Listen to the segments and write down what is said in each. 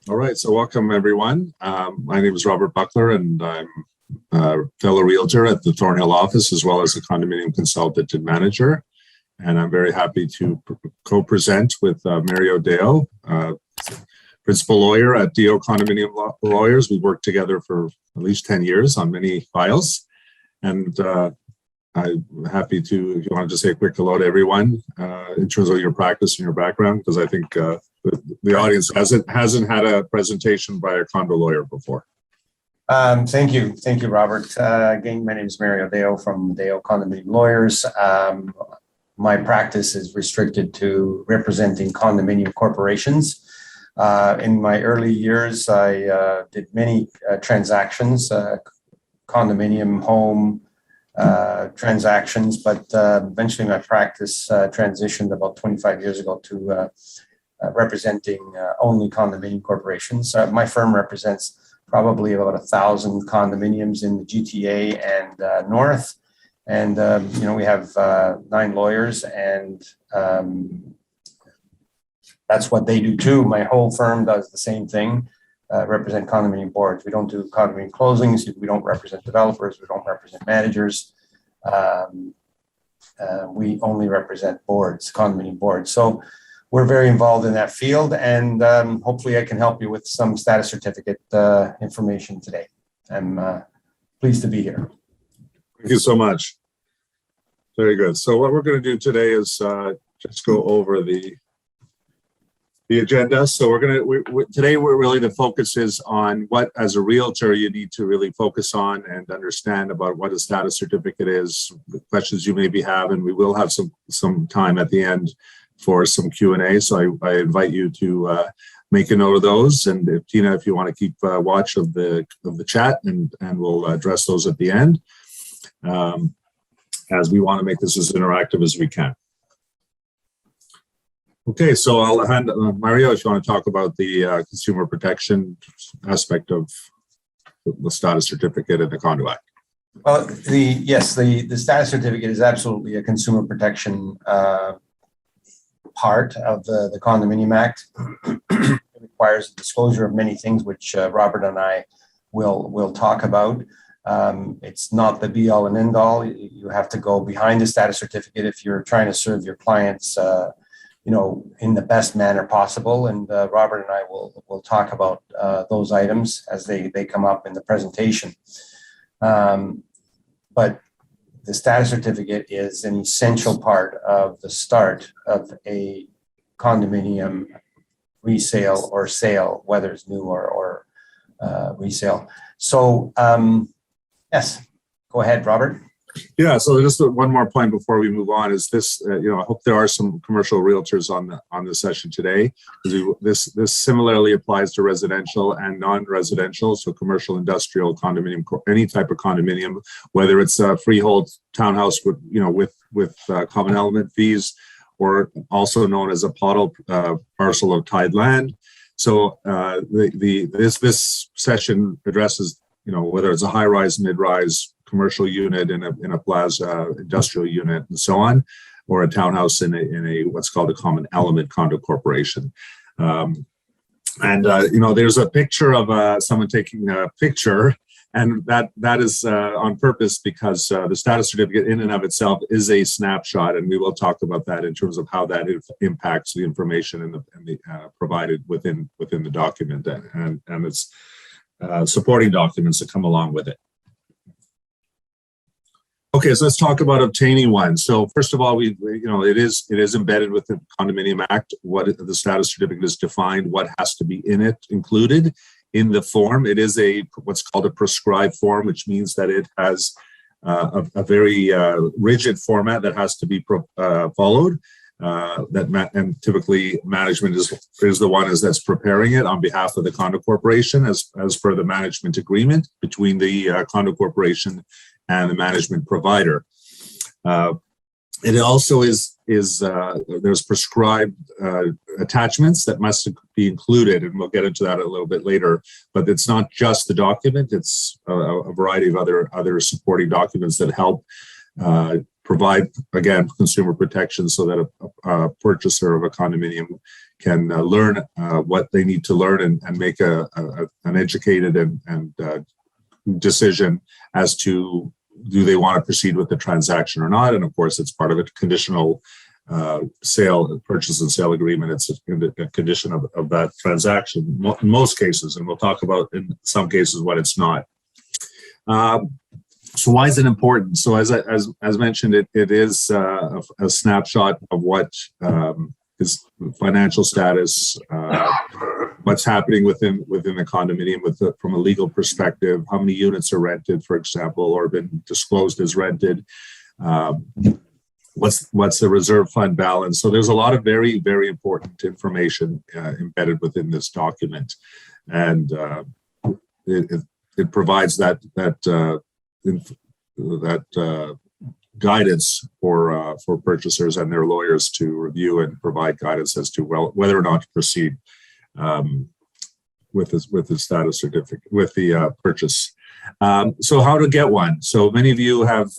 All right, so welcome everyone. My name is Robert Buckler and I'm a fellow realtor at the Thornhill office as well as a condominium consultant and manager. And I'm very happy to co-present with Mario Deo, principal lawyer at Deo Condominium Lawyers. We've worked together for at least 10 years on many files. And I'm happy to, if you want to just say a quick hello to everyone in terms of your practice and your background, because I think the audience hasn't had a presentation by a condo lawyer before. Thank you, Robert. Again, my name is Mario Deo from Deo Condominium Lawyers. My practice is restricted to representing condominium corporations. In my early years, I did many transactions, condominium, home transactions, but eventually my practice transitioned about 25 years ago to representing only condominium corporations. My firm represents probably about 1,000 condominiums in the GTA and North. And, we have 9 lawyers and that's what they do too. My whole firm does the same thing, represent condominium boards. We don't do condominium closings. We don't represent developers. We don't represent managers. We only represent boards, condominium boards. So we're very involved in that field, and hopefully I can help you with some status certificate information today. I'm pleased to be here. Thank you so much. Very good. So what we're going to do today is just go over the agenda. So today really the focus is on what, as a realtor, you need to really focus on and understand about what a status certificate is, the questions you maybe have, and we will have some time at the end for some Q&A. So I invite you to make a note of those. And if, Tina, if you want to keep watch of the chat, and we'll address those at the end, as we want to make this as interactive as we can. Okay, so I'll hand Mario, if you want to talk about the consumer protection aspect of the status certificate and the Condo Act. Well, the status certificate is absolutely a consumer protection part of the Condominium Act. It requires the disclosure of many things, which Robert and I will talk about. It's not the be all and end all. You have to go behind the status certificate if you're trying to serve your clients in the best manner possible. And Robert and I will talk about those items as they come up in the presentation. But the status certificate is an essential part of the start of a condominium resale or sale, whether it's new or resale. So yes, go ahead, Robert. Yeah, so just one more point before we move on is this, I hope there are some commercial realtors on the session today. This similarly applies to residential and non-residential, so commercial, industrial, condominium, any type of condominium, whether it's a freehold townhouse with common element fees, or also known as a parcel of tied land. So this session addresses whether it's a high-rise, mid-rise, commercial unit in a plaza, industrial unit, and so on, or a townhouse in a what's called a common element condo corporation. There's a picture of someone taking a picture, and that is on purpose because the status certificate in and of itself is a snapshot, and we will talk about that in terms of how that impacts the information and the provided within the document and its supporting documents that come along with it. Okay, so let's talk about obtaining one. So first of all, it is embedded within the Condominium Act. What the status certificate is defined, what has to be in it, included in the form. It is what's called a prescribed form, which means that it has a very rigid format that has to be followed. And typically management is the one that's preparing it on behalf of the condo corporation as per the management agreement between the condo corporation and the management provider. It also there's prescribed attachments that must be included, and we'll get into that a little bit later. But it's not just the document; it's a variety of other supporting documents that help provide, again, consumer protection so that a purchaser of a condominium can learn what they need to learn and make an educated and decision as to do they want to proceed with the transaction or not. And of course, it's part of a conditional purchase and sale agreement. It's a condition of that transaction in most cases, and we'll talk about in some cases what it's not. So why is it important? So as mentioned, it is a snapshot of what is financial status, what's happening within the condominium from a legal perspective, how many units are rented, for example, or been disclosed as rented. What's the reserve fund balance? So there's a lot of very, very important information embedded within this document, and it provides that guidance for purchasers and their lawyers to review and provide guidance as to whether or not to proceed with the status certificate, with the purchase. So how to get one? So many of you have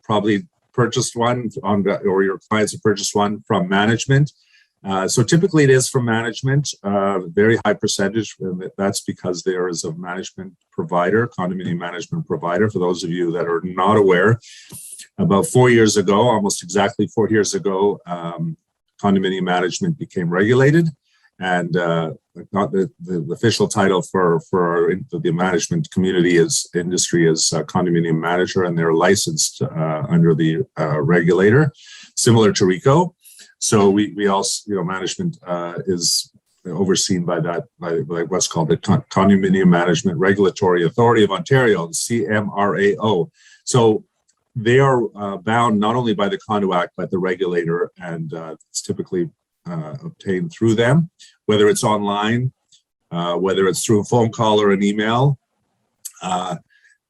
probably purchased one or your clients have purchased one from management. So typically it is from management, very high percentage. And that's because there is a management provider, condominium management provider. For those of you that are not aware, about 4 years ago, almost exactly 4 years ago, condominium management became regulated. And not the official title for the management community industry is condominium manager, and they're licensed under the regulator, similar to RICO. So we also, management is overseen by what's called the Condominium Management Regulatory Authority of Ontario, the CMRAO. So they are bound not only by the Condo Act, but the regulator, and it's typically obtained through them, whether it's online, whether it's through a phone call or an email,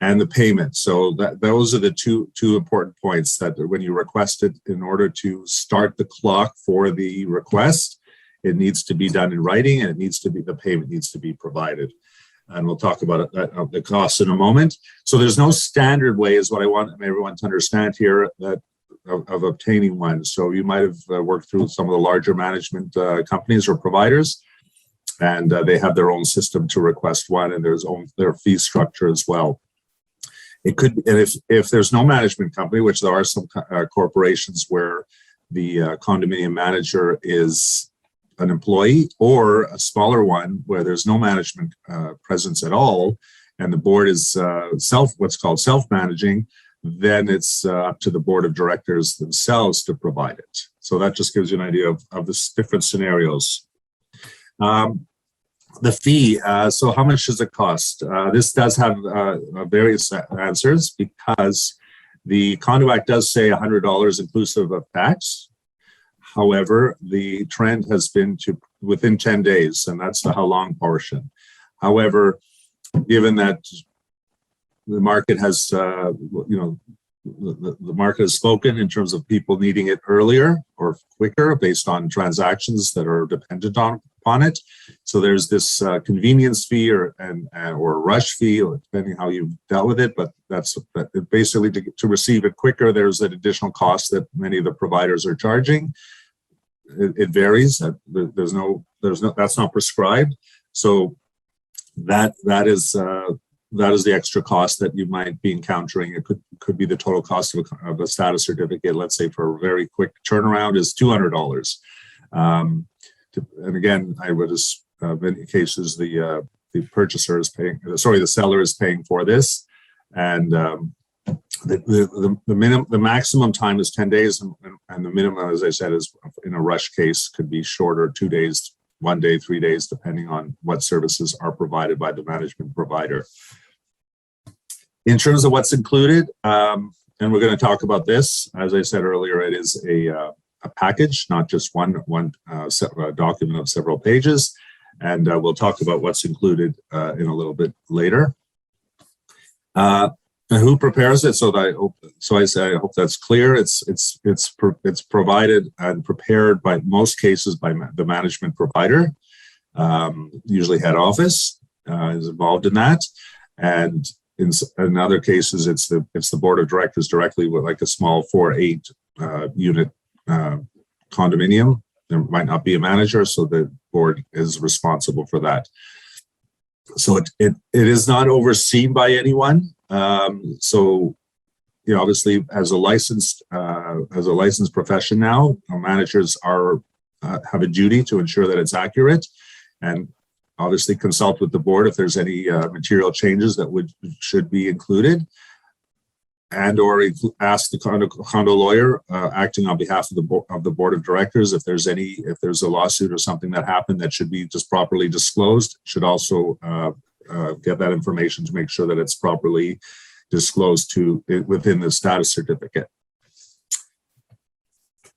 and the payment. So those are the two important points, that when you request it, in order to start the clock for the request, it needs to be done in writing, and the payment needs to be provided. And we'll talk about the costs in a moment. So there's no standard way, is what I want everyone to understand here, of obtaining one. So you might have worked through some of the larger management companies or providers, and they have their own system to request one, and their fee structure as well. It could, and if there's no management company, which there are some corporations where the condominium manager is an employee, or a smaller one where there's no management presence at all, and the board is what's called self-managing, then it's up to the board of directors themselves to provide it. So that just gives you an idea of the different scenarios. The fee, so how much does it cost? This does have various answers, because the Condo Act does say $100 inclusive of tax. However, the trend has been to within 10 days, and that's the how long portion. However, given that the market has, the market has spoken in terms of people needing it earlier or quicker based on transactions that are dependent upon it. So there's this convenience fee or rush fee, or depending how you've dealt with it. But that's basically to receive it quicker. There's an additional cost that many of the providers are charging. It varies. That's not prescribed. So that is the extra cost that you might be encountering. It could be the total cost of a status certificate. Let's say for a very quick turnaround is $200. And again, I would in many cases the purchaser is paying. The seller is paying for this, and the maximum time is 10 days, and the minimum, as I said, is in a rush case could be shorter, 2 days, 1 day, 3 days, depending on what services are provided by the management provider. In terms of what's included, and we're going to talk about this, as I said earlier, it is a package, not just one document of several pages, and we'll talk about what's included in a little bit later. And who prepares it? I hope that's clear. It's provided and prepared by most cases by the management provider. Usually head office is involved in that, and in other cases, it's the board of directors directly with like a small 4-8 unit condominium. There might not be a manager, so the board is responsible for that. So it is not overseen by anyone. So, you know, obviously, as a licensed profession now, our managers have a duty to ensure that it's accurate, and obviously consult with the board if there's any material changes that should be included, and or ask the condo lawyer acting on behalf of the board of directors if there's a lawsuit or something that happened that should be just properly disclosed. Should also get that information to make sure that it's properly disclosed within the status certificate.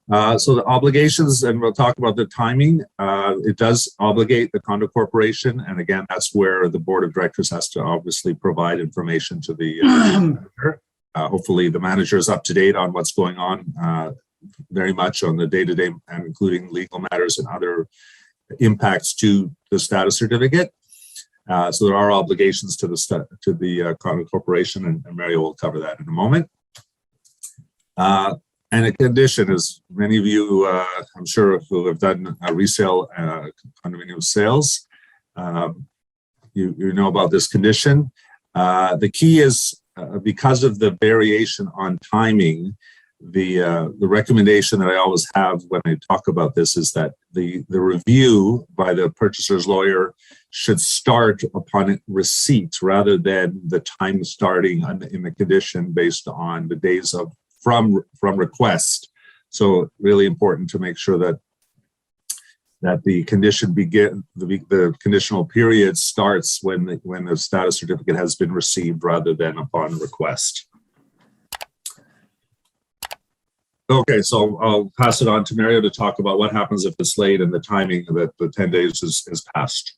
So the obligations, and we'll talk about the timing. It does obligate the condo corporation, and again, that's where the board of directors has to obviously provide information to the manager. Hopefully, the manager is up to date on what's going on, very much on the day-to-day, and including legal matters and other impacts to the status certificate. So there are obligations to the condo corporation, and Mario will cover that in a moment. And a condition, as many of you, I'm sure, who have done resale condominium sales, you know about this condition. The key is because of the variation on timing, the recommendation that I always have when I talk about this is that the review by the purchaser's lawyer should start upon receipt rather than the time starting in the condition based on the days from request. So really important to make sure that the condition the conditional period starts when the status certificate has been received rather than upon request. Okay, so I'll pass it on to Mario to talk about what happens if it's late and the timing that the 10 days is passed.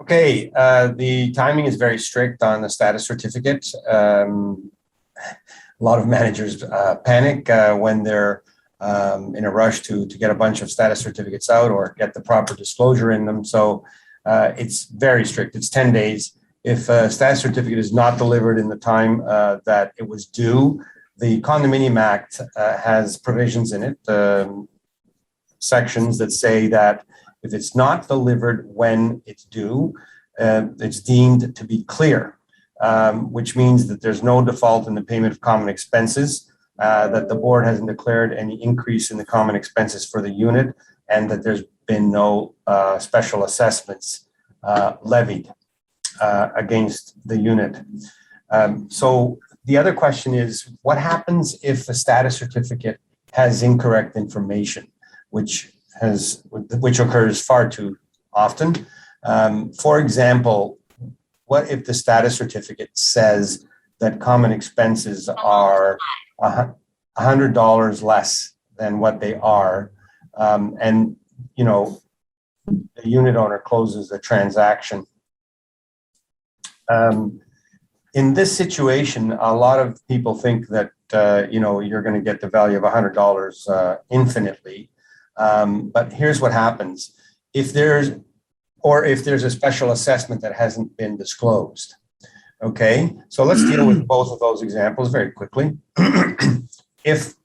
Okay, the timing is very strict on the status certificate. A lot of managers panic when they're in a rush to get a bunch of status certificates out or get the proper disclosure in them. So it's very strict. It's 10 days. If a status certificate is not delivered in the time that it was due, the Condominium Act has provisions in it, sections that say that if it's not delivered when it's due, it's deemed to be clear, which means that there's no default in the payment of common expenses, that the board hasn't declared any increase in the common expenses for the unit, and that there's been no special assessments levied against the unit. So the other question is, what happens if a status certificate has incorrect information, which occurs far too often? For example, what if the status certificate says that common expenses are $100 less than what they are, and you know the unit owner closes the transaction? In this situation, a lot of people think that you're going to get the value of $100 infinitely, but here's what happens if there's a special assessment that hasn't been disclosed. Okay, so let's deal with both of those examples very quickly. If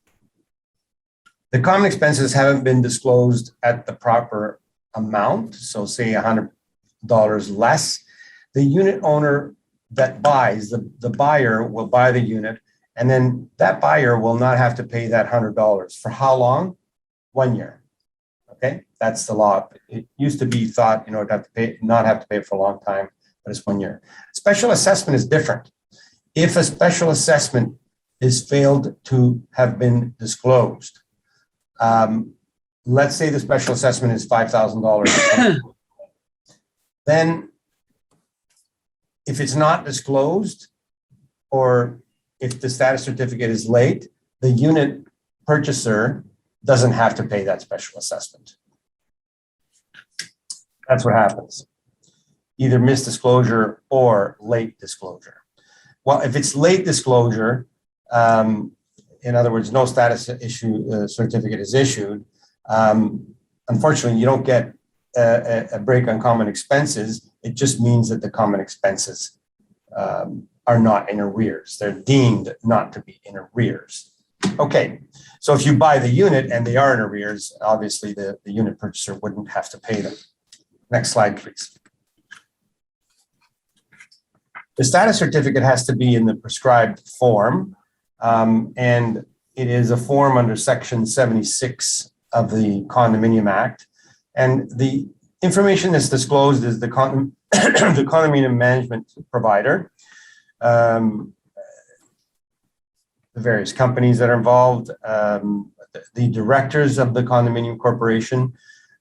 the common expenses haven't been disclosed at the proper amount, so say $100 less, the unit owner that buys, the buyer will buy the unit, and then that buyer will not have to pay that $100. For how long? 1 year. Okay, that's the law. It used to be thought, not have to pay for a long time, but it's 1 year. Special assessment is different. If a special assessment is failed to have been disclosed, let's say the special assessment is $5,000, then if it's not disclosed, or if the status certificate is late, the unit purchaser doesn't have to pay that special assessment. That's what happens. Either misdisclosure or late disclosure. Well, if it's late disclosure, in other words, no status certificate is issued, unfortunately, you don't get a break on common expenses. It just means that the common expenses are not in arrears. They're deemed not to be in arrears. Okay, so if you buy the unit and they are in arrears, obviously the unit purchaser wouldn't have to pay them. Next slide, please. The status certificate has to be in the prescribed form, and it is a form under Section 76 of the Condominium Act. And the information that's disclosed is the condominium management provider, the various companies that are involved, the directors of the condominium corporation.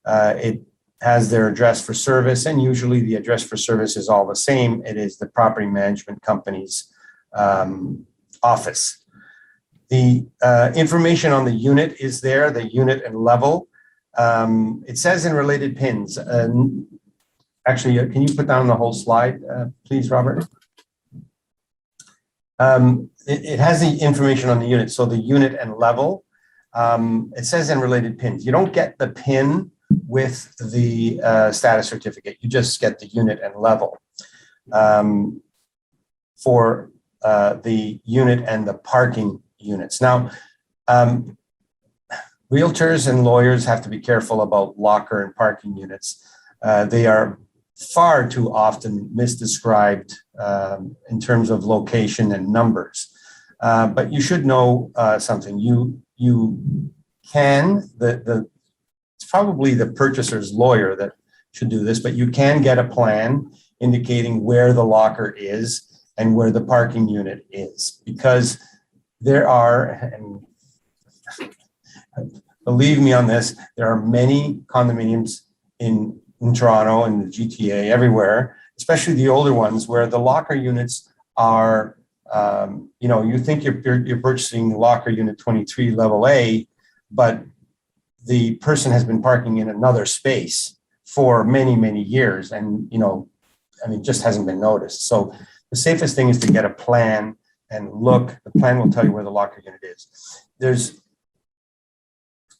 It has their address for service, and usually the address for service is all the same. It is the property management company's office. The information on the unit is there, the unit and level. It says in related pins. Actually, can you put down the whole slide, please, Robert? It has the information on the unit, so the unit and level. It says in related pins. You don't get the pin with the status certificate. You just get the unit and level for the unit and the parking units. Now, realtors and lawyers have to be careful about locker and parking units. They are far too often misdescribed in terms of location and numbers. But you should know something. You can, it's probably the purchaser's lawyer that should do this, but you can get a plan indicating where the locker is and where the parking unit is, because there are, and believe me on this, there are many condominiums in Toronto and the GTA everywhere, especially the older ones, where the locker units are, you think you're purchasing locker unit 23 level A, but the person has been parking in another space for many, many years, and just hasn't been noticed. So the safest thing is to get a plan and look. The plan will tell you where the locker unit is.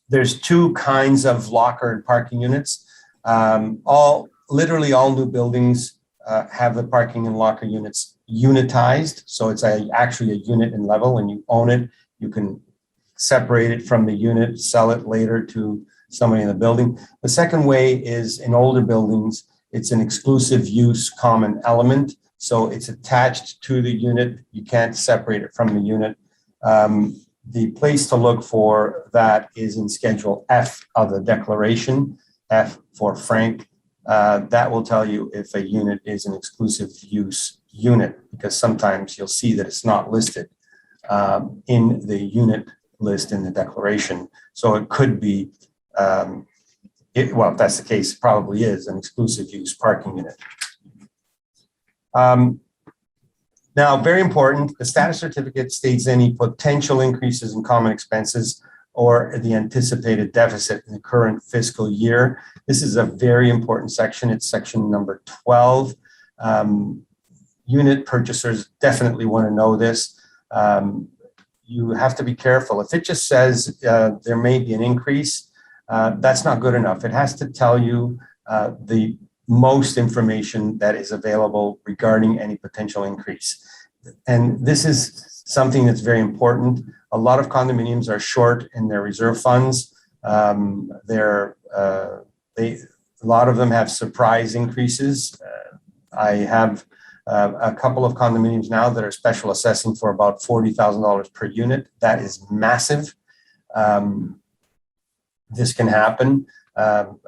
There's two kinds of locker and parking units. Literally all new buildings have the parking and locker units unitized. So it's actually a unit and level. When you own it, you can separate it from the unit, sell it later to somebody in the building. The second way is in older buildings, it's an exclusive use common element. So it's attached to the unit. You can't separate it from the unit. The place to look for that is in Schedule F of the declaration, F for Frank. That will tell you if a unit is an exclusive use unit, because sometimes you'll see that it's not listed in the unit list in the declaration. So it could be, if that's the case, it probably is an exclusive use parking unit. Now, very important, the status certificate states any potential increases in common expenses or the anticipated deficit in the current fiscal year. This is a very important section. It's section number 12. Unit purchasers definitely want to know this. You have to be careful. If it just says there may be an increase, that's not good enough. It has to tell you the most information that is available regarding any potential increase. And this is something that's very important. A lot of condominiums are short in their reserve funds. A lot of them have surprise increases. I have a couple of condominiums now that are special assessing for about $40,000 per unit. That is massive. This can happen.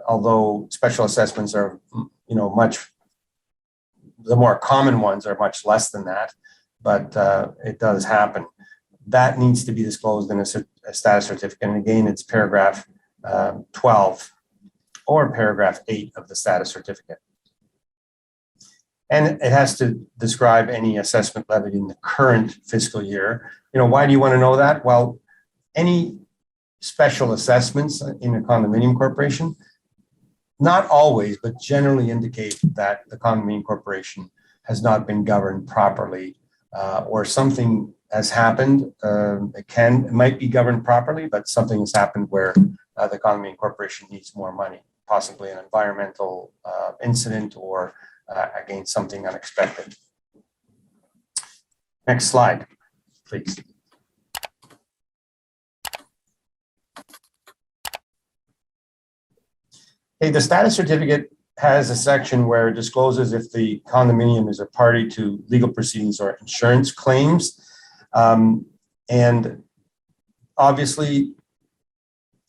Although special assessments are, the more common ones are much less than that, but it does happen. That needs to be disclosed in a status certificate. And again, it's paragraph 12 or paragraph 8 of the status certificate. And it has to describe any assessment levied in the current fiscal year. Why do you want to know that? Well, any special assessments in a condominium corporation, not always, but generally indicate that the condominium corporation has not been governed properly, or something has happened. It might be governed properly, but something has happened where the condominium corporation needs more money, possibly an environmental incident or again, something unexpected. Next slide, please. Okay, the status certificate has a section where it discloses if the condominium is a party to legal proceedings or insurance claims. And obviously,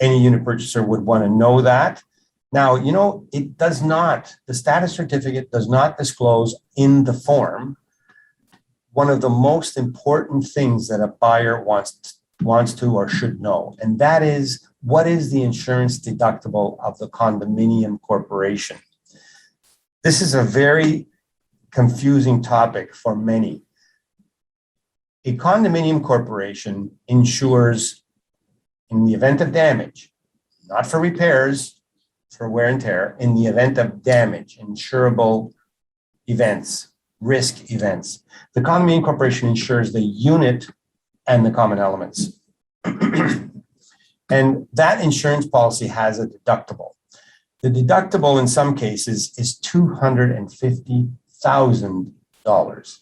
any unit purchaser would want to know that. Now, you know, it does not, the status certificate does not disclose in the form one of the most important things that a buyer wants to or should know, and that is, what is the insurance deductible of the condominium corporation? This is a very confusing topic for many. A condominium corporation insures in the event of damage, not for repairs, for wear and tear, in the event of damage, insurable events, risk events. The condominium corporation insures the unit and the common elements. And that insurance policy has a deductible. The deductible in some cases is $250,000.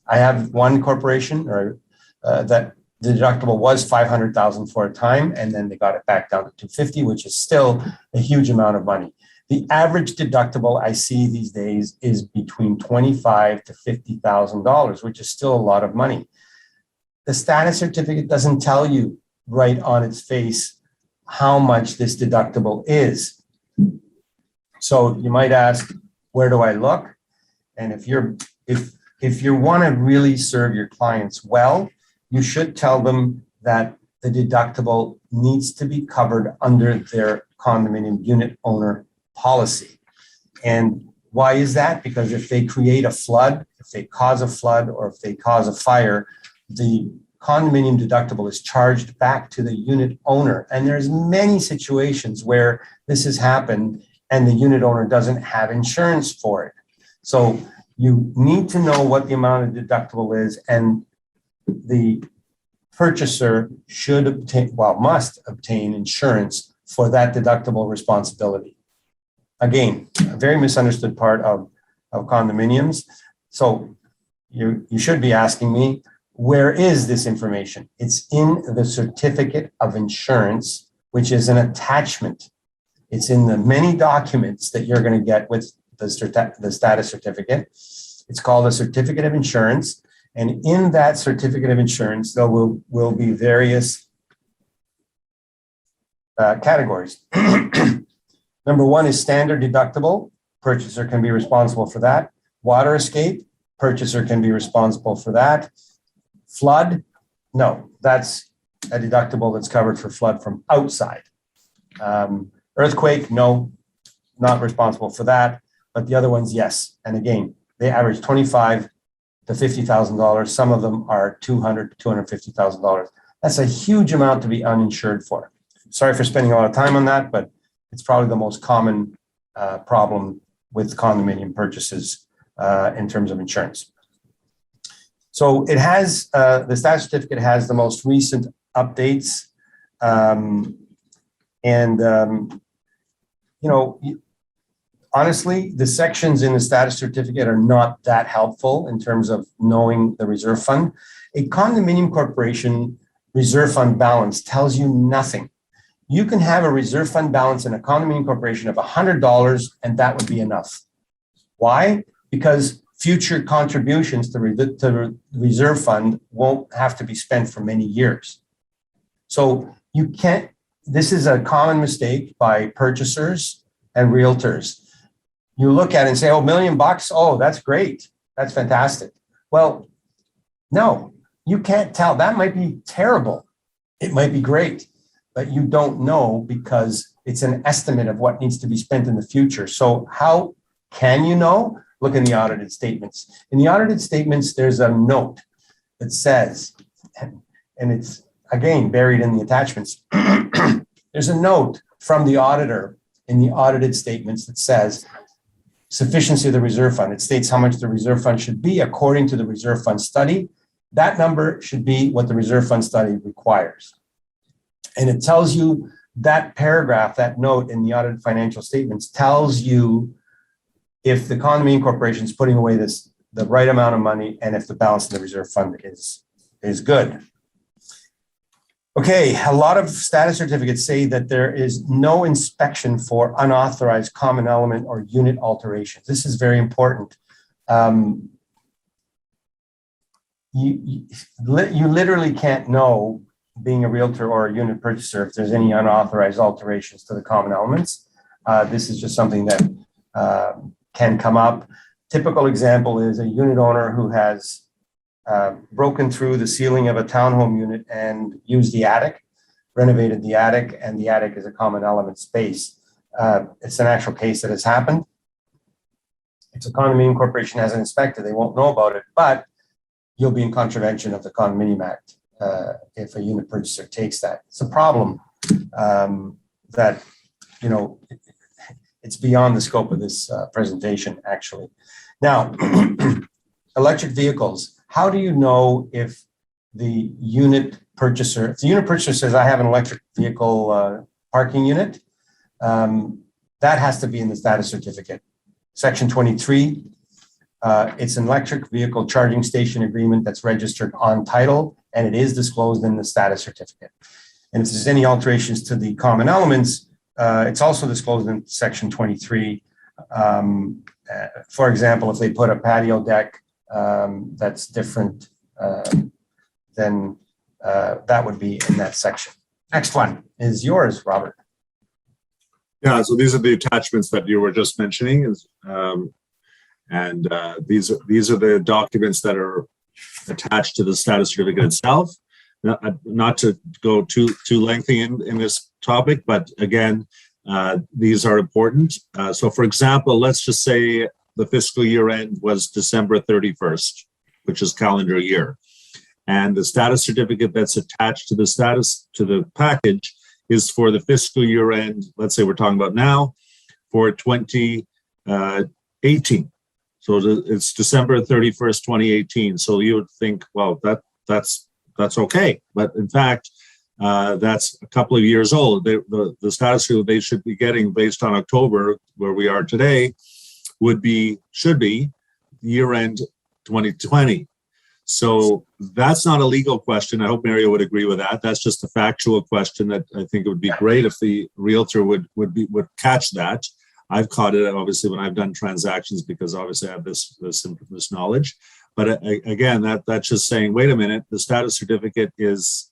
I have one corporation that the deductible was $500,000 for a time, and then they got it back down to $250,000, which is still a huge amount of money. The average deductible I see these days is between $25,000 to $50,000, which is still a lot of money. The status certificate doesn't tell you right on its face how much this deductible is. So you might ask, where do I look? And if you want to really serve your clients well, you should tell them that the deductible needs to be covered under their condominium unit owner policy. And why is that? Because if they create a flood, if they cause a flood, or if they cause a fire, the condominium deductible is charged back to the unit owner. And there's many situations where this has happened and the unit owner doesn't have insurance for it. So you need to know what the amount of deductible is, and the purchaser should obtain, must obtain insurance for that deductible responsibility. Again, a very misunderstood part of condominiums. So you should be asking me, where is this information? It's in the certificate of insurance, which is an attachment. It's in the many documents that you're going to get with the status certificate. It's called a certificate of insurance. And in that certificate of insurance, there will be various categories. Number one is standard deductible. Purchaser can be responsible for that. Water escape, purchaser can be responsible for that. Flood, no, that's a deductible that's covered for flood from outside. Earthquake, no, not responsible for that. But the other ones, yes. And again, they average $25,000 to $50,000. Some of them are $200,000 to $250,000. That's a huge amount to be uninsured for. Sorry for spending a lot of time on that, but it's probably the most common problem with condominium purchases in terms of insurance. So it has, the status certificate has the most recent updates. Honestly, the sections in the status certificate are not that helpful in terms of knowing the reserve fund. A condominium corporation reserve fund balance tells you nothing. You can have a reserve fund balance in a condominium corporation of $100, and that would be enough. Why? Because future contributions to the reserve fund won't have to be spent for many years. So you can't, this is a common mistake by purchasers and realtors. You look at it and say, oh, $1 million, oh, that's great. That's fantastic. Well, no, you can't tell. That might be terrible. It might be great, but you don't know because it's an estimate of what needs to be spent in the future. So how can you know? Look in the audited statements. In the audited statements, there's a note that says, and it's again buried in the attachments. There's a note from the auditor in the audited statements that says sufficiency of the reserve fund. It states how much the reserve fund should be according to the reserve fund study. That number should be what the reserve fund study requires. And it tells you that paragraph, that note in the audited financial statements tells you if the condominium corporation is putting away this the right amount of money, and if the balance in the reserve fund is good. Okay, a lot of status certificates say that there is no inspection for unauthorized common element or unit alterations. This is very important. You literally can't know, being a realtor or a unit purchaser, if there's any unauthorized alterations to the common elements. This is just something that can come up. Typical example is a unit owner who has broken through the ceiling of a townhome unit and used the attic, renovated the attic, and the attic is a common element space. It's an actual case that has happened. If the condominium corporation hasn't inspected, they won't know about it, but you'll be in contravention of the Condominium Act if a unit purchaser takes that. It's a problem that, you know, it's beyond the scope of this presentation, actually. Now, electric vehicles. How do you know if the unit purchaser, if the unit purchaser says, I have an electric vehicle parking unit, that has to be in the status certificate. Section 23, it's an electric vehicle charging station agreement that's registered on title, and it is disclosed in the status certificate. And if there's any alterations to the common elements, it's also disclosed in Section 23. For example, if they put a patio deck that's different, then that would be in that section. Next one is yours, Robert. Yeah, so these are the attachments that you were just mentioning, these are the documents that are attached to the status certificate itself. Not to go too lengthy in this topic, but again, these are important. So, for example, let's just say the fiscal year end was December 31st, which is calendar year, and the status certificate that's attached to the package is for the fiscal year end. Let's say we're talking about now for 2018. So it's December 31st, 2018. So you would think, well, that's okay. But in fact, that's a couple of years old. The status they should be getting based on October, where we are today, should be year end 2020. So that's not a legal question. I hope Mario would agree with that. That's just a factual question that I think it would be great if the realtor would catch that. I've caught it obviously when I've done transactions because obviously I have this knowledge. But again, that's just saying, wait a minute, the status certificate is,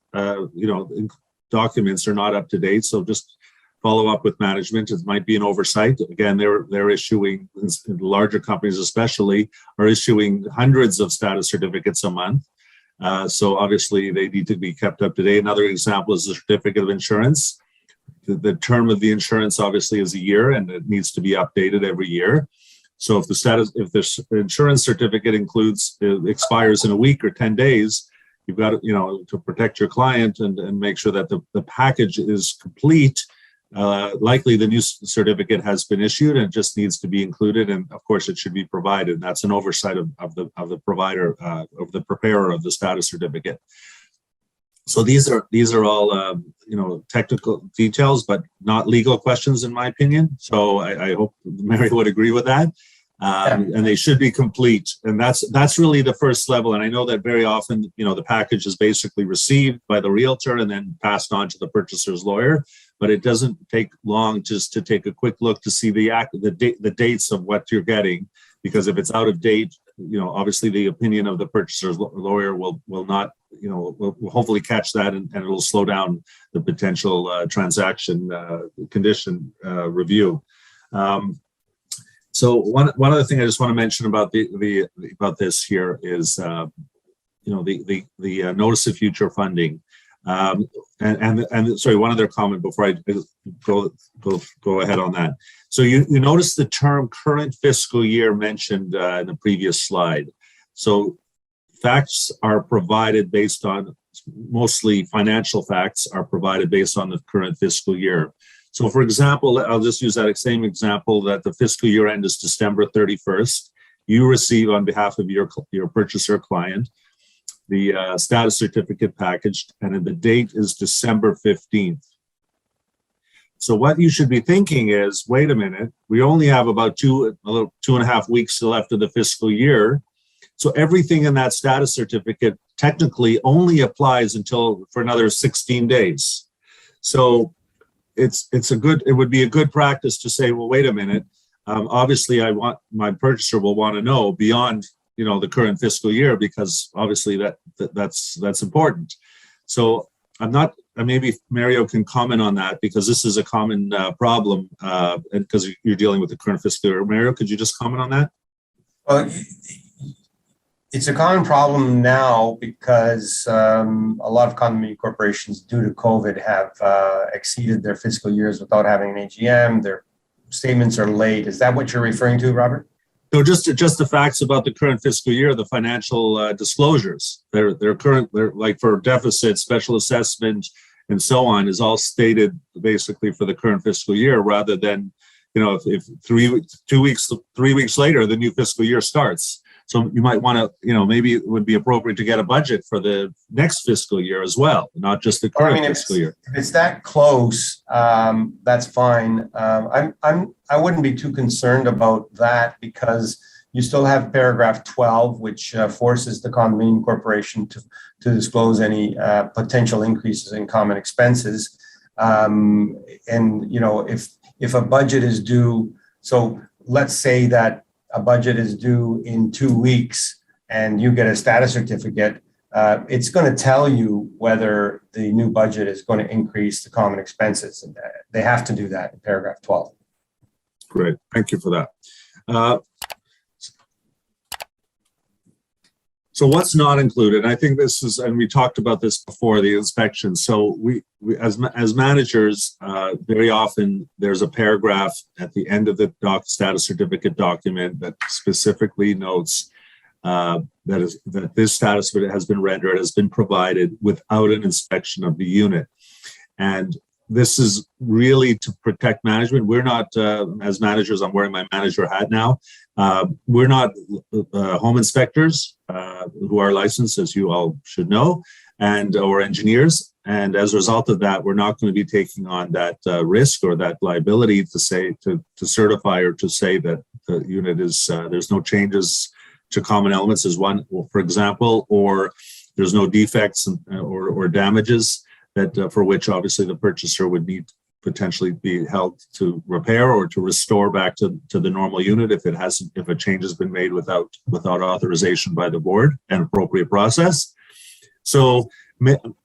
documents are not up to date. So just follow up with management. It might be an oversight. Again, they're issuing, larger companies especially, are issuing hundreds of status certificates a month. So obviously they need to be kept up to date. Another example is the certificate of insurance. The term of the insurance obviously is a year, and it needs to be updated every year. So if the insurance certificate expires in a week or 10 days, you've got to protect your client and make sure that the package is complete. Likely the new certificate has been issued and it just needs to be included, and of course it should be provided. That's an oversight of the provider, of the preparer of the status certificate. So these are all technical details, but not legal questions in my opinion. So I hope Mary would agree with that. And they should be complete, and that's really the first level. And I know that very often, the package is basically received by the realtor and then passed on to the purchaser's lawyer. But it doesn't take long just to take a quick look to see the dates of what you're getting, because if it's out of date, obviously the opinion of the purchaser's lawyer will not, will hopefully catch that, and it'll slow down the potential transaction condition review. So one other thing I just want to mention about about this here is the notice of future funding. And sorry, one other comment before I go ahead on that. So you notice the term current fiscal year mentioned in the previous slide. So facts are provided based on, mostly financial facts are provided based on the current fiscal year. So for example, I'll just use that same example that the fiscal year end is December 31st. You receive on behalf of your purchaser client the status certificate packaged, and the date is December 15th. So what you should be thinking is, wait a minute, we only have about 2.5 weeks left of the fiscal year. So everything in that status certificate technically only applies until for another 16 days. So it would be a good practice to say, well, wait a minute. Obviously, my purchaser will want to know beyond, the current fiscal year, because obviously that's important. So maybe Mario can comment on that, because this is a common problem, because you're dealing with the current fiscal year. Mario, could you just comment on that? Well, it's a common problem now because a lot of condominium corporations, due to COVID, have exceeded their fiscal years without having an AGM. Their statements are late. Is that what you're referring to, Robert? No, just the facts about the current fiscal year, the financial disclosures. They're like for deficit, special assessment, and so on is all stated basically for the current fiscal year, rather than, if 3 weeks later, the new fiscal year starts. So you might want to, maybe it would be appropriate to get a budget for the next fiscal year as well, not just the current fiscal year. If it's that close, that's fine. I wouldn't be too concerned about that, because you still have paragraph 12, which forces the condominium corporation to disclose any potential increases in common expenses. And if a budget is due, so let's say that a budget is due in 2 weeks and you get a status certificate, it's going to tell you whether the new budget is going to increase the common expenses. And they have to do that in paragraph 12. Great. Thank you for that. So what's not included? I think this is, and we talked about this before, the inspection. So we as managers, very often there's a paragraph at the end of the status certificate document that specifically notes that this status has been rendered, has been provided without an inspection of the unit. And this is really to protect management. We're not, as managers, I'm wearing my manager hat now. We're not home inspectors who are licensed, as you all should know, or engineers. And as a result of that, we're not going to be taking on that risk or that liability to certify or to say that the unit is, there's no changes to common elements as one, for example, or there's no defects or damages that for which obviously the purchaser would need potentially be held to repair or to restore back to the normal unit if a change has been made without authorization by the board and appropriate process. So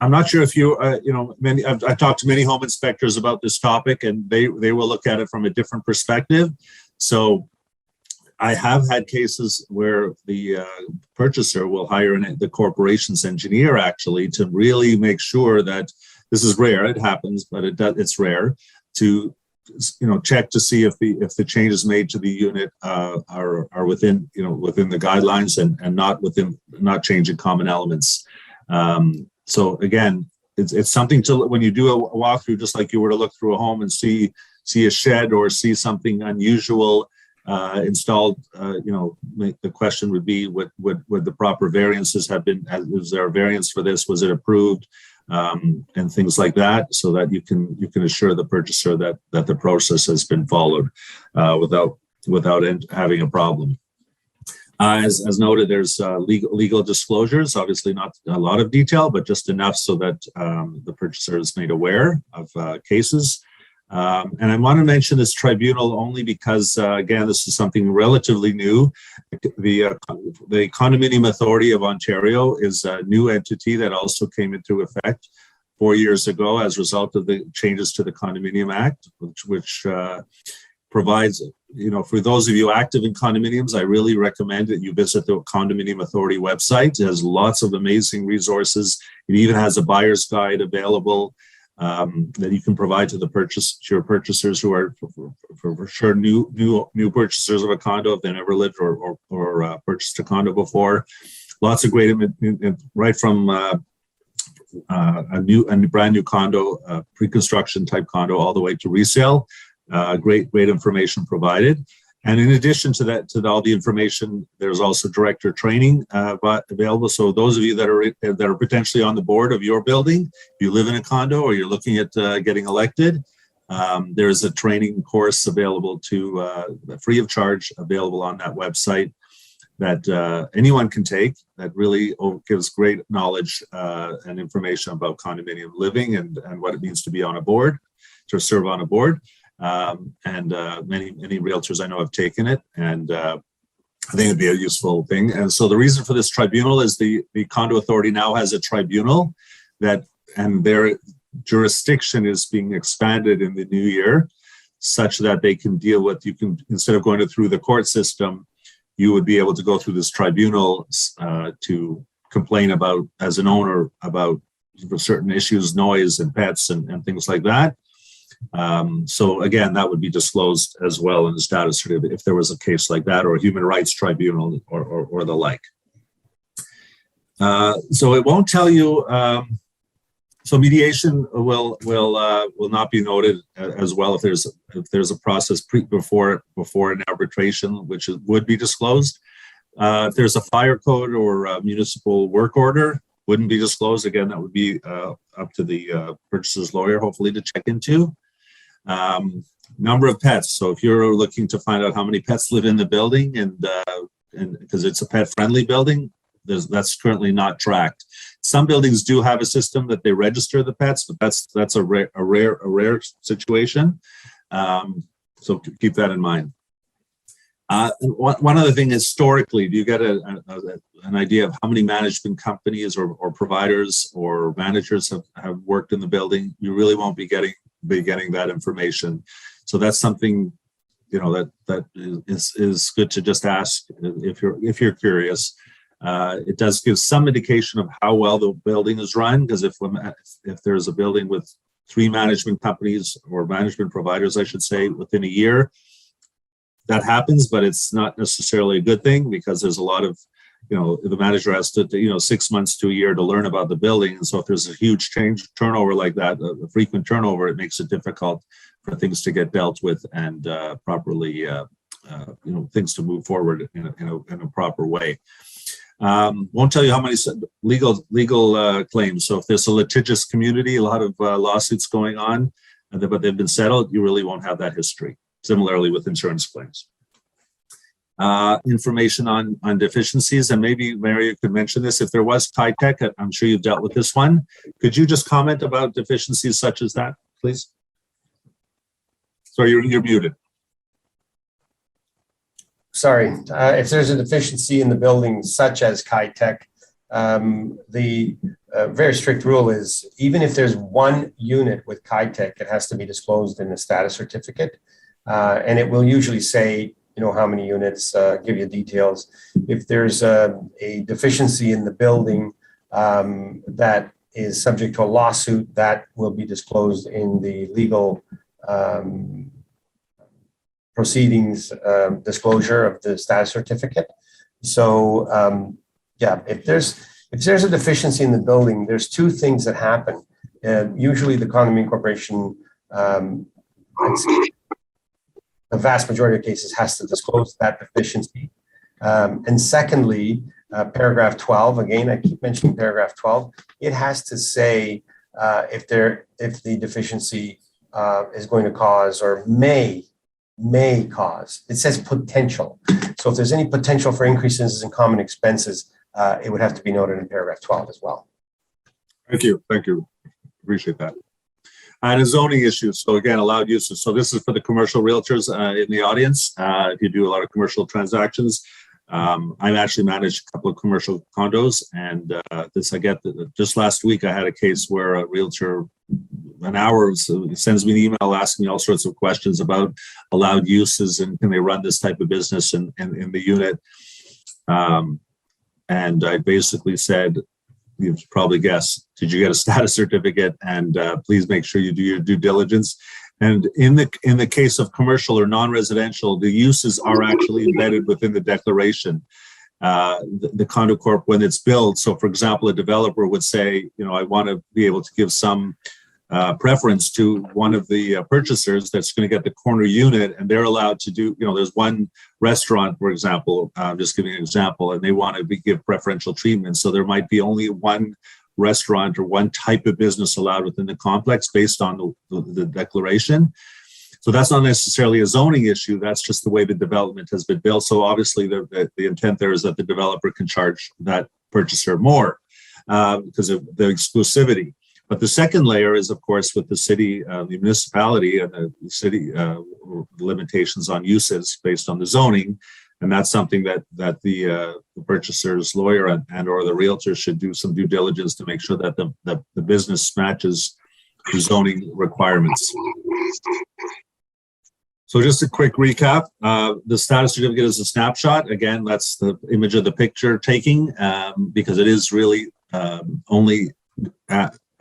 I'm not sure if I've talked to many home inspectors about this topic, and they will look at it from a different perspective. So I have had cases where the purchaser will hire the corporation's engineer actually to really make sure that, this is rare, it happens, but it's rare, to check to see if the changes made to the unit are within the guidelines and not changing common elements. So again, it's something to, when you do a walkthrough, just like you were to look through a home and see a shed or see something unusual installed, the question would be, would the proper variances have been, is there a variance for this? Was it approved? And things like that, so that you can assure the purchaser that the process has been followed without having a problem. As noted, there's legal disclosures, obviously not a lot of detail, but just enough so that the purchaser is made aware of cases. And I want to mention this tribunal only because, again, this is something relatively new. The Condominium Authority of Ontario is a new entity that also came into effect 4 years ago as a result of the changes to the Condominium Act, which provides, for those of you active in condominiums, I really recommend that you visit the Condominium Authority website. It has lots of amazing resources. It even has a buyer's guide available that you can provide to your purchasers who are for sure new purchasers of a condo if they never lived or purchased a condo before. Lots of great, right from a brand new condo, pre-construction type condo, all the way to resale. Great information provided. And in addition to that, to all the information, there's also director training available. So those of you that are potentially on the board of your building, if you live in a condo or you're looking at getting elected, there's a training course available free of charge, available on that website. anyone can take that really gives great knowledge and information about condominium living and what it means to be on a board, to serve on a board. Many realtors I know have taken it, and I think it'd be a useful thing. And so the reason for this tribunal is the condo authority now has a tribunal and their jurisdiction is being expanded in the new year, such that they can deal with, instead of going through the court system, you would be able to go through this tribunal to complain about, as an owner, about certain issues, noise and pets and things like that. So again, that would be disclosed as well in the status certificate if there was a case like that, or a human rights tribunal or the like. So it won't tell you. So mediation will not be noted as well if there's a process before an arbitration, which would be disclosed. If there's a fire code or a municipal work order, wouldn't be disclosed. Again, that would be up to the purchaser's lawyer, hopefully, to check into. Number of pets. So if you're looking to find out how many pets live in the building, and because it's a pet-friendly building, that's currently not tracked. Some buildings do have a system that they register the pets, but that's a rare situation. So keep that in mind. One other thing, historically, do you get an idea of how many management companies or providers or managers have worked in the building? You really won't be getting that information. So that's something, that is good to just ask if you're curious. It does give some indication of how well the building is run, because if there's a building with 3 management companies or management providers, I should say, within a year, that happens, but it's not necessarily a good thing, because there's a lot of, the manager has to 6 months to a year to learn about the building. And so if there's a huge turnover like that, a frequent turnover, it makes it difficult for things to get dealt with and properly, things to move forward in a proper way. Won't tell you how many legal claims. So if there's a litigious community, a lot of lawsuits going on, but they've been settled, you really won't have that history. Similarly with insurance claims. Information on deficiencies, and maybe Mary, you could mention this. If there was Tech, I'm sure you've dealt with this one. Could you just comment about deficiencies such as that, please? Sorry, you're muted. Sorry, if there's a deficiency in the building such as Tech, the very strict rule is, even if there's one unit with Tech, it has to be disclosed in the status certificate. And it will usually say, how many units, give you details. If there's a deficiency in the building that is subject to a lawsuit, that will be disclosed in the legal proceedings disclosure of the status certificate. So if there's a deficiency in the building, there's 2 things that happen. Usually the condominium corporation, the vast majority of cases, has to disclose that deficiency. And secondly, paragraph 12, again, I keep mentioning paragraph 12, it has to say if the deficiency is going to cause or may cause. It says potential. So if there's any potential for increases in common expenses, it would have to be noted in paragraph 12 as well. Thank you. Appreciate that. And a zoning issue. So again, allowed uses. So this is for the commercial realtors in the audience. If you do a lot of commercial transactions, I actually manage a couple of commercial condos, and just last week I had a case where a realtor, an hour, sends me an email asking me all sorts of questions about allowed uses and can they run this type of business in the unit. And I basically said, you've probably guessed, did you get a status certificate? And please make sure you do your due diligence. And in the case of commercial or non-residential, the uses are actually embedded within the declaration. The condo corp, when it's built. So for example, a developer would say, I want to be able to give some preference to one of the purchasers that's going to get the corner unit, and they're allowed to do, there's one restaurant, for example, just giving an example, and they want to give preferential treatment. So there might be only one restaurant or one type of business allowed within the complex based on the declaration. So that's not necessarily a zoning issue. That's just the way the development has been built. So obviously the intent there is that the developer can charge that purchaser more because of the exclusivity. But the second layer is, of course, with the city, the municipality and the city limitations on uses based on the zoning. And that's something that the purchaser's lawyer and or the realtor should do some due diligence to make sure that the business matches the zoning requirements. So just a quick recap, the status certificate is a snapshot. Again, that's the image of the picture taking because it is really only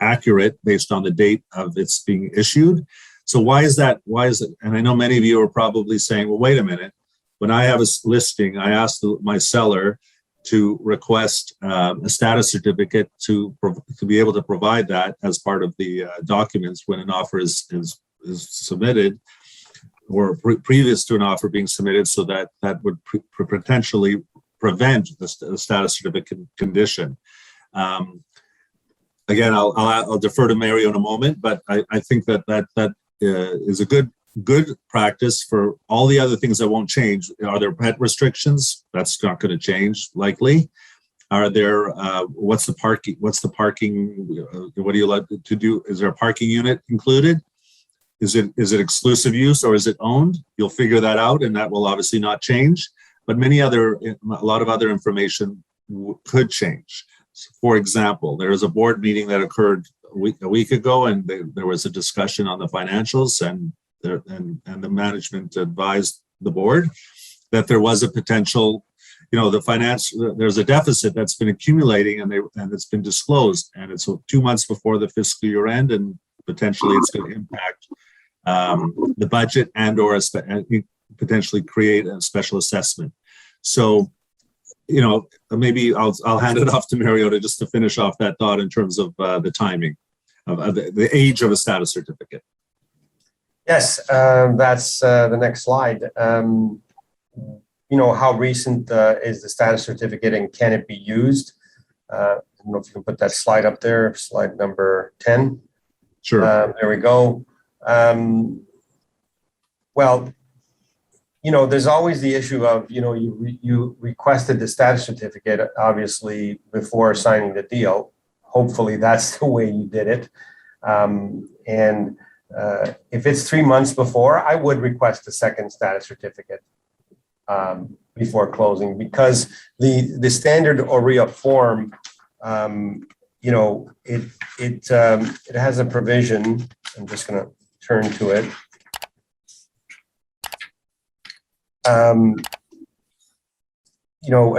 accurate based on the date of its being issued. So why is that? Why is it? And I know many of you are probably saying, well, wait a minute. When I have a listing, I ask my seller to request a status certificate to be able to provide that as part of the documents when an offer is submitted, or previous to an offer being submitted, so that would potentially prevent the status certificate condition. Again, I'll defer to Mario in a moment, but I think that is a good practice for all the other things that won't change. Are there pet restrictions? That's not going to change likely. Are there what's the parking? What are you allowed to do? Is there a parking unit included? Is it exclusive use or is it owned? You'll figure that out, and that will obviously not change. But a lot of other information could change. For example, there was a board meeting that occurred a week ago, and there was a discussion on the financials, and the management advised the board that there was a potential, there's a deficit that's been accumulating, and it's been disclosed, and it's 2 months before the fiscal year end, and potentially it's going to impact the budget and or potentially create a special assessment. So, maybe I'll hand it off to Mariota just to finish off that thought in terms of the timing of the age of a status certificate. Yes, that's the next slide. How recent is the status certificate and can it be used? I don't know if you can put that slide up there, slide number 10. Sure. There we go. Well, there's always the issue of, you requested the status certificate, obviously, before signing the deal. Hopefully that's the way you did it. If it's 3 months before, I would request a second status certificate before closing, because the standard OREA form, it has a provision. I'm just going to turn to it.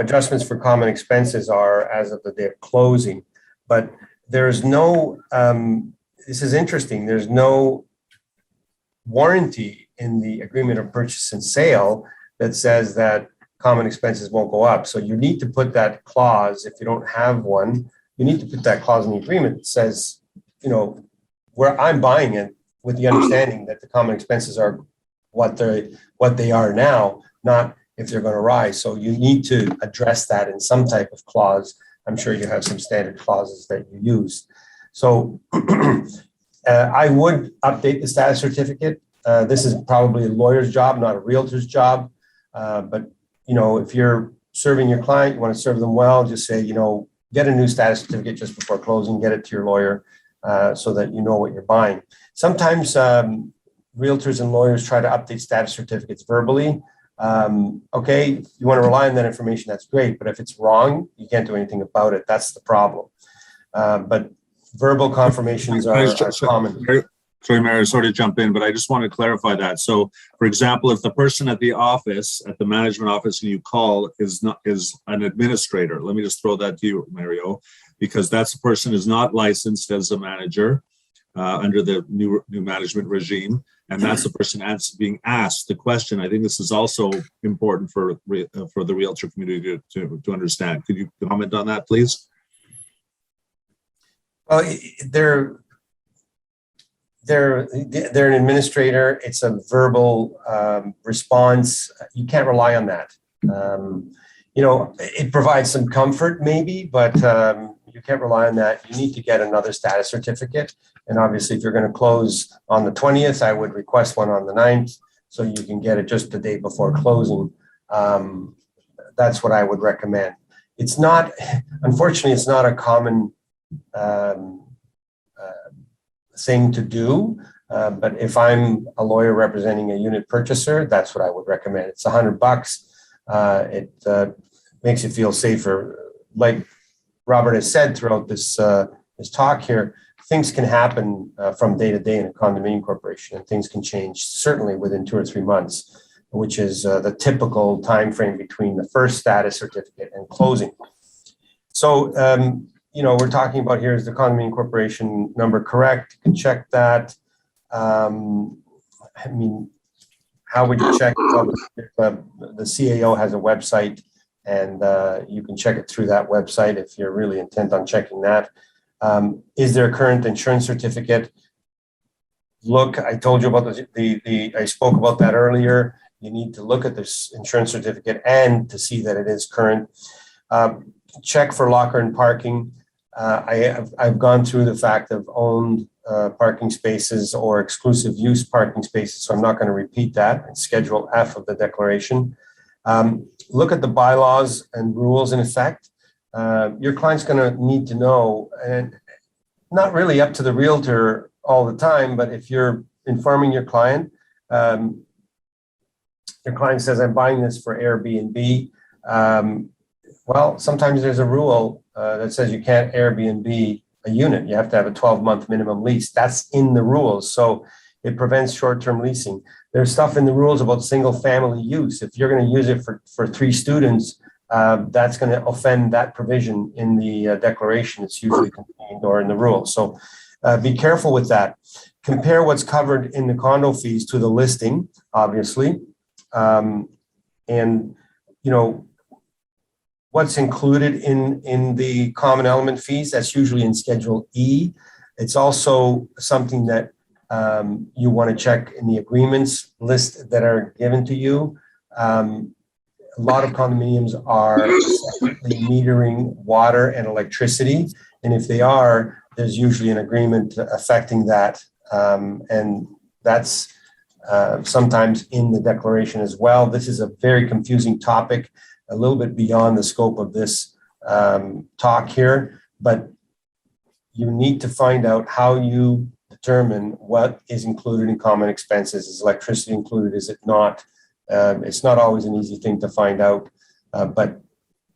Adjustments for common expenses are as of the day of closing, but there's no, this is interesting, there's no warranty in the agreement of purchase and sale that says that common expenses won't go up. So you need to put that clause, if you don't have one, you need to put that clause in the agreement that says, where I'm buying it with the understanding that the common expenses are what they are now, not if they're going to rise. So you need to address that in some type of clause. I'm sure you have some standard clauses that you use. So I would update the status certificate. This is probably a lawyer's job, not a realtor's job. But if you're serving your client, you want to serve them well, just say, get a new status certificate just before closing, get it to your lawyer so that you know what you're buying. Sometimes realtors and lawyers try to update status certificates verbally. Okay, if you want to rely on that information, that's great. But if it's wrong, you can't do anything about it. That's the problem. But verbal confirmations are common. Sorry, Mayor, sorry to jump in, but I just want to clarify that. So, for example, if the person at the office, at the management office, and you call is an administrator, let me just throw that to you, Mario, because that person is not licensed as a manager under the new management regime, and that's the person being asked the question. I think this is also important for the realtor community to understand. Could you comment on that, please? Well, they're an administrator. It's a verbal response. You can't rely on that. It provides some comfort maybe, but you can't rely on that. You need to get another status certificate. And obviously, if you're going to close on the 20th, I would request one on the 9th so you can get it just the day before closing. That's what I would recommend. It's not, unfortunately, it's not a common thing to do. But if I'm a lawyer representing a unit purchaser, that's what I would recommend. It's $100. It makes you feel safer. Like Robert has said throughout this talk here, things can happen from day to day in a condominium corporation, and things can change certainly within 2 or 3 months, which is the typical time frame between the first status certificate and closing. So, we're talking about here is the condominium corporation number correct? You can check that. How would you check? The CAO has a website, and you can check it through that website if you're really intent on checking that. Is there a current insurance certificate? Look, I told you about I spoke about that earlier. You need to look at this insurance certificate and to see that it is current. Check for locker and parking. I've gone through the fact of owned parking spaces or exclusive use parking spaces, so I'm not going to repeat that. It's Schedule F of the declaration. Look at the bylaws and rules in effect. Your client's going to need to know, and not really up to the realtor all the time, but if you're informing your client says, I'm buying this for Airbnb. Well, sometimes there's a rule that says you can't Airbnb a unit. You have to have a 12-month minimum lease. That's in the rules. So it prevents short-term leasing. There's stuff in the rules about single family use. If you're going to use it for 3 students, that's going to offend that provision in the declaration. It's usually contained or in the rules. So be careful with that. Compare what's covered in the condo fees to the listing, obviously. What's included in the common element fees, that's usually in Schedule E. It's also something that you want to check in the agreements list that are given to you. A lot of condominiums are separately metering water and electricity. And if they are, there's usually an agreement affecting that. And that's sometimes in the declaration as well. This is a very confusing topic, a little bit beyond the scope of this talk here, but you need to find out how you determine what is included in common expenses. Is electricity included? Is it not? It's not always an easy thing to find out, but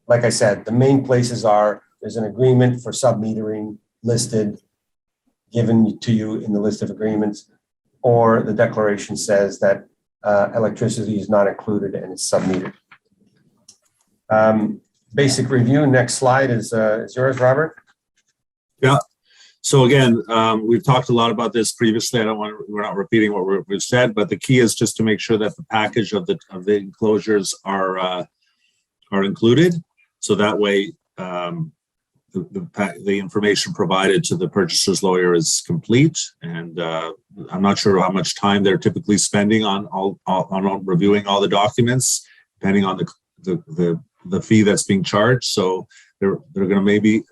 like I said, the main places are, there's an agreement for sub-metering listed, given to you in the list of agreements, or the declaration says that electricity is not included and it's sub-metered. Basic review, next slide is yours, Robert. Yeah. So again, we've talked a lot about this previously. We're not repeating what we've said, but the key is just to make sure that the package of the enclosures are included. So that way, the information provided to the purchaser's lawyer is complete. And I'm not sure how much time they're typically spending on reviewing all the documents, depending on the fee that's being charged. So they're going to maybe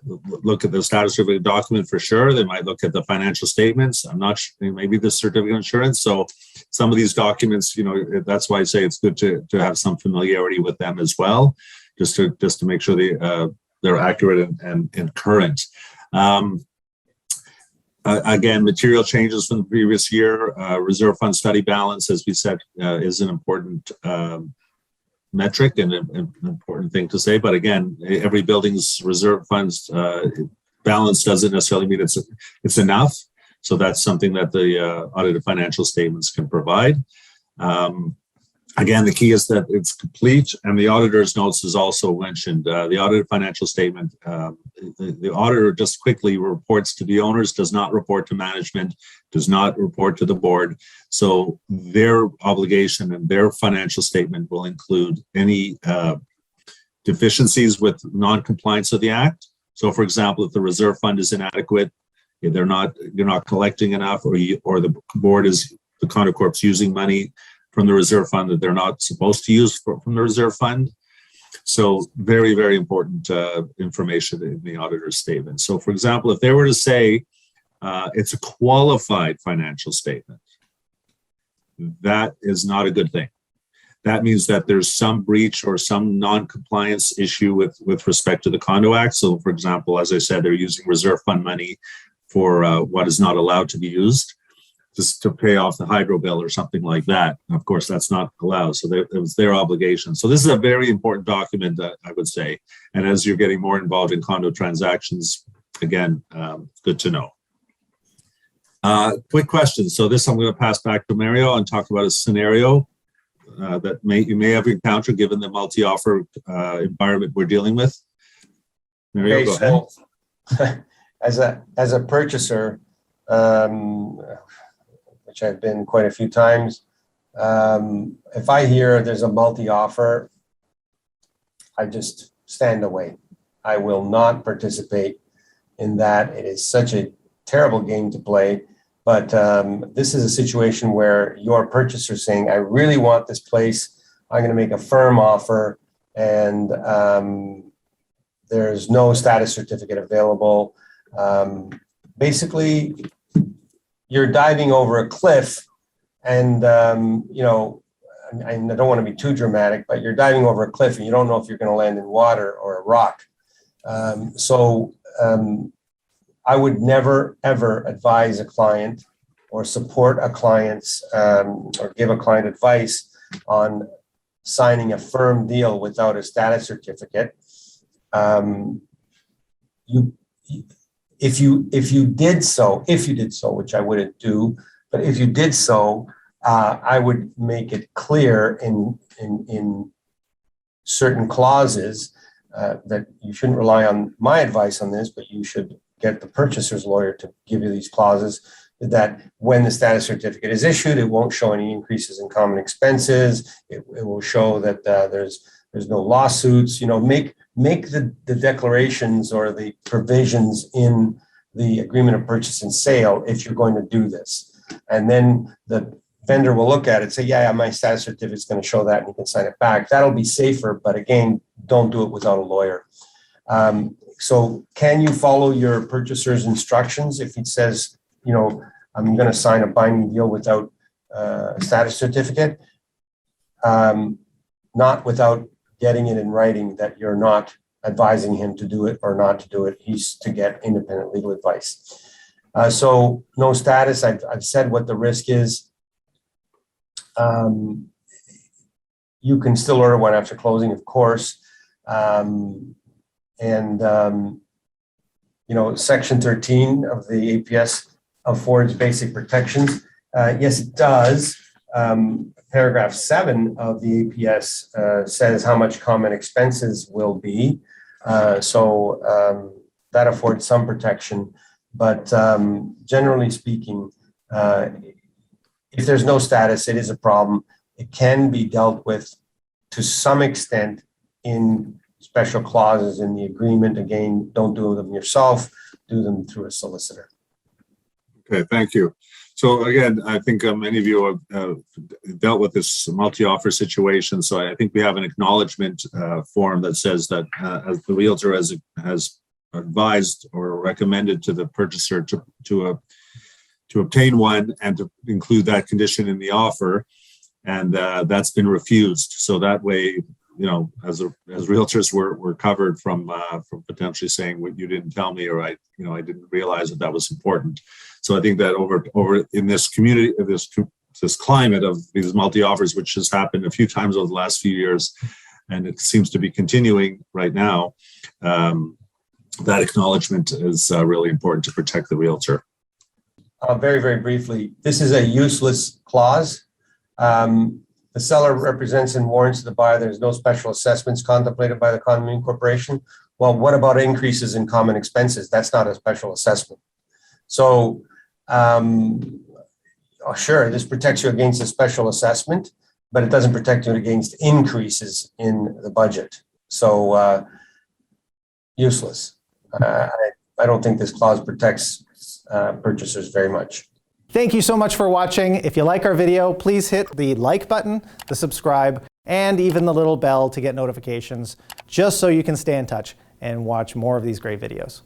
look at the status certificate document for sure. They might look at the financial statements. I'm not sure, maybe the certificate of insurance. So some of these documents, that's why I say it's good to have some familiarity with them as well, just to make sure they're accurate and current. Again, material changes from the previous year. Reserve fund study balance, as we said, is an important metric and an important thing to say. But again, every building's reserve funds balance doesn't necessarily mean it's enough. So that's something that the audited financial statements can provide. Again, the key is that it's complete, and the auditor's notes is also mentioned. The audited financial statement, the auditor just quickly reports to the owners, does not report to management, does not report to the board. So their obligation and their financial statement will include any deficiencies with non-compliance of the act. So, for example, if the reserve fund is inadequate, if you're not collecting enough, or the board the condo corp's using money from the reserve fund that they're not supposed to use from the reserve fund, So very, very important information in the auditor's statement. So for example, if they were to say it's a qualified financial statement, that is not a good thing. That means that there's some breach or some non-compliance issue with respect to the Condo Act. So for example, as I said, they're using reserve fund money for what is not allowed to be used, just to pay off the hydro bill or something like that. And of course, that's not allowed. So it was their obligation. So this is a very important document, I would say. And as you're getting more involved in condo transactions, again, good to know. Quick question. So this I'm going to pass back to Mario and talk about a scenario that you may have encountered given the multi-offer environment we're dealing with. Mario, go ahead. As a purchaser, which I've been quite a few times, if I hear there's a multi-offer, I just stand away. I will not participate in that. It is such a terrible game to play. But this is a situation where your purchaser is saying, I really want this place. I'm going to make a firm offer, and there's no status certificate available. Basically, you're diving over a cliff, and you know, I don't want to be too dramatic, but you're diving over a cliff and you don't know if you're going to land in water or a rock. I would never, ever advise a client or support a client's or give a client advice on signing a firm deal without a status certificate. If you did so, which I wouldn't do, but if you did so, I would make it clear in certain clauses that you shouldn't rely on my advice on this, but you should get the purchaser's lawyer to give you these clauses, that when the status certificate is issued, it won't show any increases in common expenses. It will show that there's no lawsuits. You know, make the declarations or the provisions in the agreement of purchase and sale if you're going to do this. And then the vendor will look at it and say, yeah, my status certificate is going to show that, and you can sign it back. That'll be safer, but again, don't do it without a lawyer. So can you follow your purchaser's instructions if he says, you know, I'm going to sign a binding deal without a status certificate? Not without getting it in writing that you're not advising him to do it or not to do it. He's to get independent legal advice. So no status. I've said what the risk is. You can still order one after closing, of course. You know, Section 13 of the APS affords basic protections. Yes, it does. Paragraph 7 of the APS says how much common expenses will be. So that affords some protection. But generally speaking, if there's no status, it is a problem. It can be dealt with to some extent in special clauses in the agreement. Again, don't do them yourself, do them through a solicitor. Okay, thank you. So again, I think many of you have dealt with this multi-offer situation. So I think we have an acknowledgement form that says that as the realtor has advised or recommended to the purchaser to obtain one and to include that condition in the offer, and that's been refused. So that way, you know, as realtors, we're covered from potentially saying, "What you didn't tell me," or I didn't realize that was important. So I think that over in this community, this climate of these multi-offers, which has happened a few times over the last few years, and it seems to be continuing right now, that acknowledgement is really important to protect the realtor. Very, very briefly, this is a useless clause. The seller represents and warrants to the buyer there's no special assessments contemplated by the Condominium Corporation. Well, what about increases in common expenses? That's not a special assessment. So, sure, this protects you against a special assessment, but it doesn't protect you against increases in the budget. So, useless. I don't think this clause protects purchasers very much. Thank you so much for watching. If you like our video, please hit the like button, the subscribe, and even the little bell to get notifications, just so you can stay in touch and watch more of these great videos.